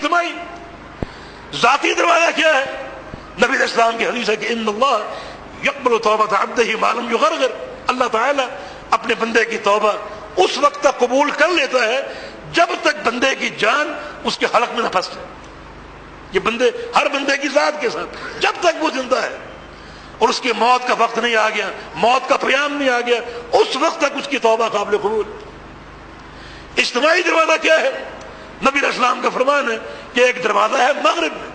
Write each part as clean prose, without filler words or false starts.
اجتماعی. ذاتی دروازہ کیا ہے؟ نبی علیہ السلام کی حدیث ہے کہ ان اللہ یقبل توبۃ عبدہ ما لم یغرغر. اللہ تعالیٰ اپنے بندے کی توبہ اس وقت تک قبول کر لیتا ہے جب تک بندے کی جان اس کے حلق میں نہ پھنس جائے. یہ ہر بندے کی ذات کے ساتھ جب تک وہ زندہ ہے اور اس کی موت کا وقت نہیں آ گیا, موت کا پیام نہیں آ گیا, اس وقت تک اس کی توبہ قابل قبول. اجتماعی دروازہ کیا ہے؟ نبی علیہ السلام کا فرمان ہے کہ ایک دروازہ ہے مغرب میں,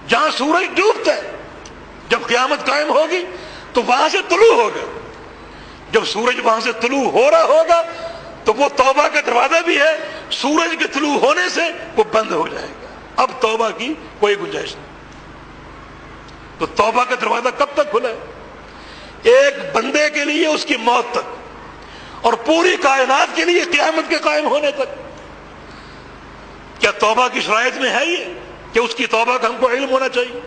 جہاں سورج ڈوبتا ہے. جب قیامت قائم ہوگی تو وہاں سے طلوع ہوگا. جب سورج وہاں سے طلوع ہو رہا ہوگا تو وہ توبہ کا دروازہ بھی ہے, سورج کے طلوع ہونے سے وہ بند ہو جائے گا. اب توبہ کی کوئی گنجائش نہیں. تو توبہ کا دروازہ کب تک کھلا ہے؟ ایک بندے کے لیے اس کی موت تک اور پوری کائنات کے لیے قیامت کے قائم ہونے تک. کیا توبہ کی شرائط میں ہے یہ کہ اس کی توبہ کا ہم کو علم ہونا چاہیے؟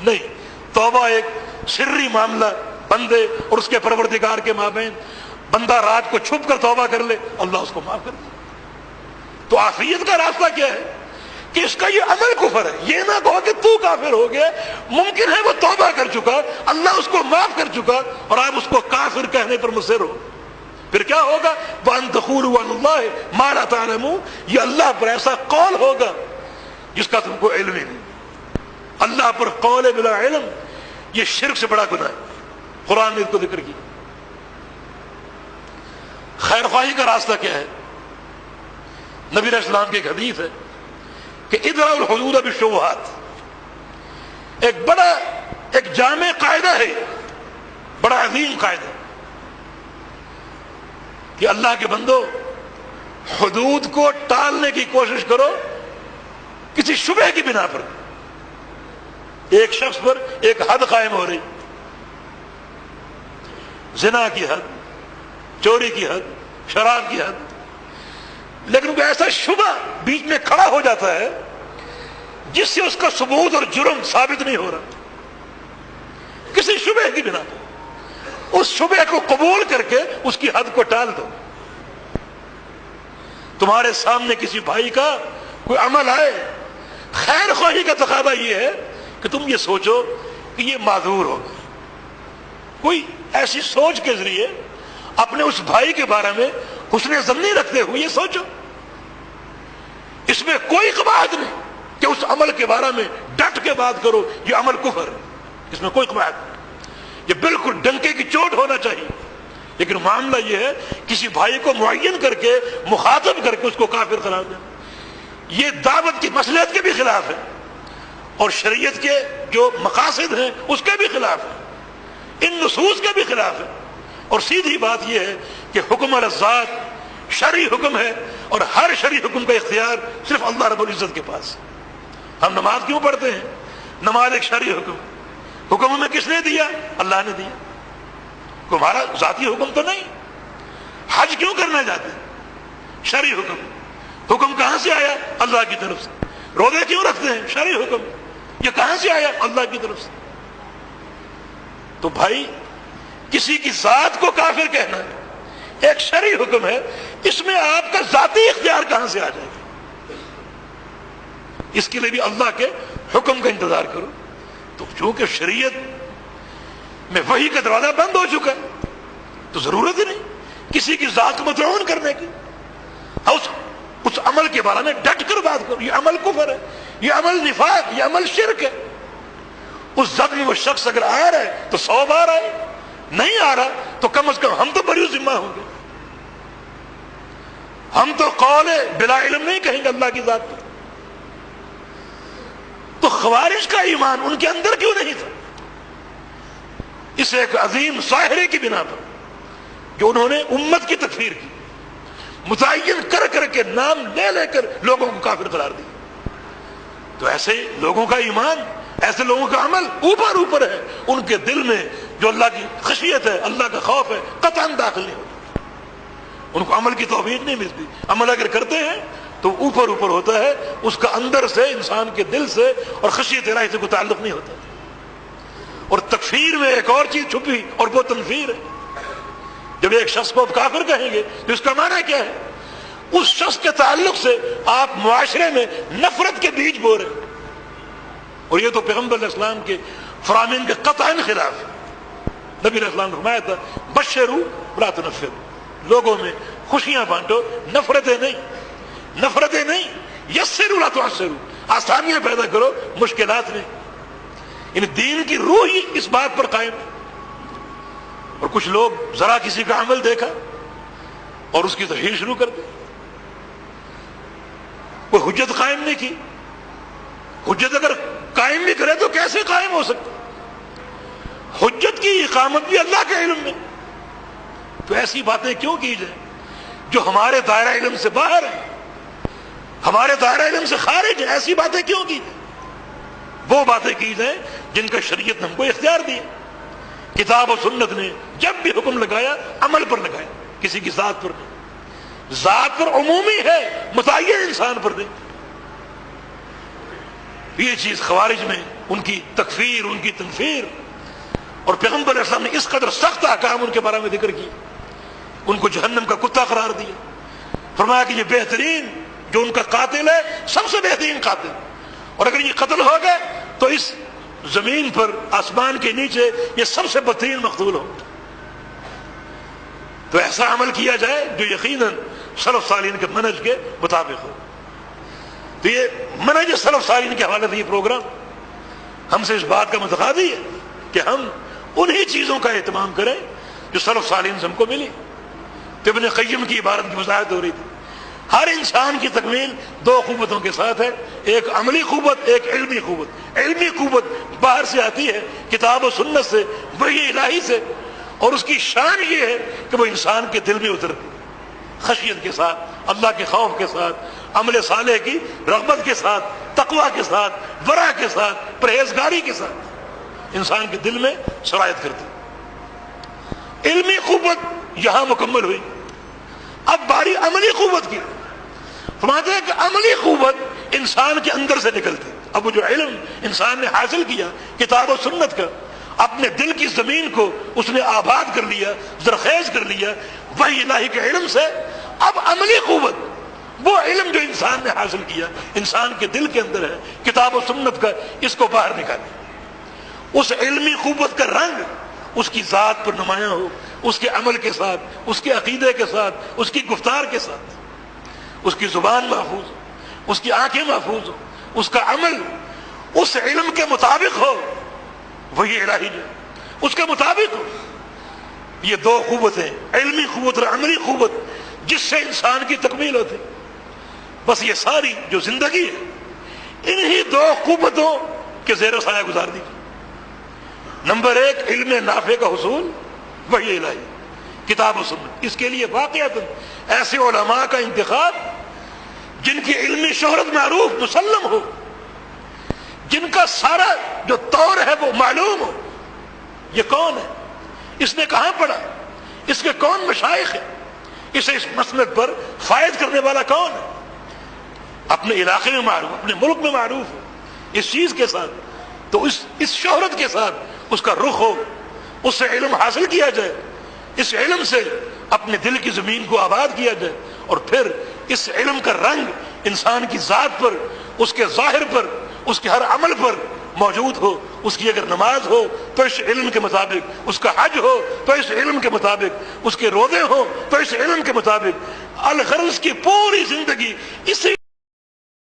نہیں. توبہ ایک سری معاملہ بندے اور اس کے پروردگار کے مابین. بندہ رات کو چھپ کر توبہ کر لے, اللہ اس کو معاف کر دے. تو عافیت کا راستہ کیا ہے کہ اس کا یہ عمل کفر ہے. یہ نہ کہو کہ تو کافر ہو گیا, ممکن ہے وہ توبہ کر چکا, اللہ اس کو معاف کر چکا, اور آپ اس کو کافر کہنے پر مصر ہو. پھر کیا ہوگا؟ وَأَن تَقُولُوا عَلَى اللَّهِ مَا لَا تَعْلَمُونَ. یہ اللہ پر ایسا قول ہوگا جس کا تم کو علم ہی نہیں. اللہ پر قول بلا علم یہ شرک سے بڑا گناہ ہے. قرآن نے اس کو ذکر کیا. خیر خواہی کا راستہ کیا ہے؟ نبی علیہ السلام کی ایک حدیث ہے کہ ادرأوا الحدود بالشبہات. ایک جامع قاعدہ ہے, بڑا عظیم قاعدہ کہ اللہ کے بندو حدود کو ٹالنے کی کوشش کرو کسی شبہ کی بنا پر. ایک شخص پر ایک حد قائم ہو رہی, زنا کی حد, چوری کی حد, شراب کی حد, لیکن کوئی ایسا شبہ بیچ میں کھڑا ہو جاتا ہے جس سے اس کا ثبوت اور جرم ثابت نہیں ہو رہا. کسی شبہ کی بنا پر اس شبہ کو قبول کر کے اس کی حد کو ٹال دو. تمہارے سامنے کسی بھائی کا کوئی عمل آئے, خیر خواہی کا تقاضا یہ ہے کہ تم یہ سوچو کہ یہ معذور ہوگا. کوئی ایسی سوچ کے ذریعے اپنے اس بھائی کے بارے میں حسن ظنی رکھتے ہوئے یہ سوچو. اس میں کوئی قباحت نہیں کہ اس عمل کے بارے میں ڈٹ کے بات کرو یہ عمل کفر ہے. اس میں کوئی قباحت نہیں, یہ بالکل ڈنکے کی چوٹ ہونا چاہیے. لیکن معاملہ یہ ہے کسی بھائی کو معین کر کے مخاطب کر کے اس کو کافر قرار دینا, یہ دعوت کی مصلحت کے بھی خلاف ہے اور شریعت کے جو مقاصد ہیں اس کے بھی خلاف ہے, ان نصوص کے بھی خلاف ہے. اور سیدھی بات یہ ہے کہ حکم الذات شرعی حکم ہے اور ہر شرعی حکم کا اختیار صرف اللہ رب العزت کے پاس. ہم نماز کیوں پڑھتے ہیں؟ نماز ایک شرعی حکم. حکم ہمیں کس نے دیا؟ اللہ نے دیا. تمہارا ذاتی حکم تو نہیں. حج کیوں کرنا چاہتے ہیں؟ شرعی حکم. حکم کہاں سے آیا؟ اللہ کی طرف سے. روزے کیوں رکھتے ہیں؟ شرعی حکم. یہ کہاں سے آیا؟ اللہ کی طرف سے. تو بھائی کسی کی ذات کو کافر کہنا ایک شرعی حکم ہے, اس میں آپ کا ذاتی اختیار کہاں سے آ جائے گا؟ اس کے لیے بھی اللہ کے حکم کا انتظار کرو. تو چونکہ شریعت میں وحی کا دروازہ بند ہو چکا ہے تو ضرورت ہی نہیں کسی کی ذات کو مطلوب کرنے کی. اس عمل کے بارے میں ڈٹ کر بات کرو. یہ عمل کفر ہے, یہ عمل نفاق, یہ عمل شرک ہے. اس زد میں وہ شخص اگر آ رہا ہے تو 100 بار آئے, نہیں آ رہا تو کم از کم ہم تو بری ذمہ ہوں گے. ہم تو قول بلا علم نہیں کہیں گے اللہ کی ذات پر. تو خوارج کا ایمان ان کے اندر کیوں نہیں تھا؟ اس ایک عظیم ظاہرے کی بنا پر جو انہوں نے امت کی تکفیر کی, متعین کر کر کے نام لے لے کر لوگوں کو کافر قرار دیا. تو ایسے لوگوں کا ایمان, ایسے لوگوں کا عمل اوپر ہے, ان کے دل میں جو اللہ کی خشیت ہے, اللہ کا خوف ہے, قطعاً داخل نہیں ہوتا. ان کو عمل کی توفیق نہیں ملتی. عمل اگر کرتے ہیں تو اوپر ہوتا ہے, اس کا اندر سے, انسان کے دل سے اور خشیت الہی سے کوئی تعلق نہیں ہوتا. اور تکفیر میں ایک اور چیز چھپی اور وہ تنفیر ہے. جب ایک شخص کو آپ کافر کہیں گے تو اس کا معنی کیا ہے؟ اس شخص کے تعلق سے آپ معاشرے میں نفرت کے بیج بو رہے ہیں، اور یہ تو پیغمبر علیہ السلام کے فرامین کے قطعاً خلاف ہے۔ نبی علیہ السلام نے فرمایا تھا بشروا ولا تنفروا، لوگوں میں خوشیاں بانٹو، نفرتیں نہیں، یسروا ولا تعسروا، آسانیاں پیدا کرو، مشکلات نہیں۔ یعنی دین کی روح ہی اس بات پر قائم ہے۔ اور کچھ لوگ ذرا کسی کا عمل دیکھا اور اس کی تشہیر شروع کر دی، کوئی حجت قائم نہیں کی۔ حجت اگر قائم نہیں کرے تو کیسے قائم ہو سکتا؟ حجت کی اقامت بھی اللہ کے علم میں، تو ایسی باتیں کیوں کی جائیں جو ہمارے دائرہ علم سے باہر ہیں، ہمارے دائرہ علم سے خارج ہیں؟ ایسی باتیں کیوں کی جائیں؟ وہ باتیں کی جائیں جن کا شریعت نے ہم کو اختیار دیا۔ کتاب و سنت نے جب بھی حکم لگایا عمل پر لگایا، کسی کی ذات پر نہیں۔ ذات پر عمومی ہے، متعین انسان پر نہیں۔ یہ چیز خوارج میں ان کی تکفیر، ان کی تنفیر، اور پیغمبر علیہ السلام نے اس قدر سخت احکام ان کے بارے میں ذکر کیا، ان کو جہنم کا کتا قرار دیا۔ فرمایا کہ یہ بہترین جو ان کا قاتل ہے، سب سے بہترین قاتل، اور اگر یہ قتل ہو گئے تو اس زمین پر، آسمان کے نیچے، یہ سب سے بدترین مقتول ہو۔ تو ایسا عمل کیا جائے جو یقیناً سلف صالحین کے منہج کے مطابق ہو۔ تو یہ منہج سلف صالحین کے حوالے سے یہ پروگرام ہم سے اس بات کا متقاضی ہے کہ ہم انہی چیزوں کا اہتمام کریں جو سلف صالحین سے ہم کو ملی۔ تو ابن قیم کی عبارت کی وضاحت ہو رہی تھی، ہر انسان کی تکمیل دو قوتوں کے ساتھ ہے، ایک عملی قوت، ایک علمی قوت۔ علمی قوت باہر سے آتی ہے، کتاب و سنت سے، وحی الہی سے، اور اس کی شان یہ ہے کہ وہ انسان کے دل میں اترتی، خشیت کے ساتھ، اللہ کے خوف کے ساتھ، عمل صالح کی رغبت کے ساتھ، تقوی کے ساتھ، ورع کے ساتھ، پرہیزگاری کے ساتھ انسان کے دل میں سرایت کرتی۔ علمی قوت یہاں مکمل ہوئی، اب باری عملی قوت کی۔ فرماتے ہیں کہ عملی قوت انسان کے اندر سے نکلتی۔ اب وہ جو علم انسان نے حاصل کیا کتاب و سنت کا، اپنے دل کی زمین کو اس نے آباد کر لیا، زرخیز کر لیا وحی الہی کے علم سے۔ اب عملی قوت، وہ علم جو انسان نے حاصل کیا، انسان کے دل کے اندر ہے، کتاب و سنت کا، اس کو باہر نکالے۔ اس علمی قوت کا رنگ اس کی ذات پر نمایاں ہو، اس کے عمل کے ساتھ، اس کے عقیدے کے ساتھ، اس کی گفتار کے ساتھ، اس کی زبان محفوظ ہو، اس کی آنکھیں محفوظ ہو، اس کا عمل اس علم کے مطابق ہو، وہی الہی جو اس کے مطابق ہو۔ یہ دو قوتیں، علمی قوت اور عملی قوت، جس سے انسان کی تکمیل ہوتی۔ بس یہ ساری جو زندگی ہے انہی دو قوتوں کے زیر و سایہ گزار دیجیے۔ نمبر ایک، علم نافع کا حصول، وحی الہی، کتاب و سنت۔ اس کے لیے واقعتاً ایسے علماء کا انتخاب جن کی علمی شہرت معروف مسلم ہو، جن کا سارا جو طور ہے وہ معلوم ہو۔ یہ کون ہے؟ اس نے کہاں پڑھا؟ اس کے کون مشائخ ہیں؟ اسے اس مسلک پر فائد کرنے والا کون ہے؟ اپنے علاقے میں معروف، اپنے ملک میں معروف ہو اس چیز کے ساتھ، تو اس شہرت کے ساتھ اس کا رخ ہو، اس سے علم حاصل کیا جائے، اس علم سے اپنے دل کی زمین کو آباد کیا جائے، اور پھر اس علم کا رنگ انسان کی ذات پر، اس کے ظاہر پر، اس کے ہر عمل پر موجود ہو۔ اس کی اگر نماز ہو تو اس علم کے مطابق، اس کا حج ہو تو اس علم کے مطابق، اس کے روزے ہو تو اس علم کے مطابق، الغرض کی پوری زندگی اسی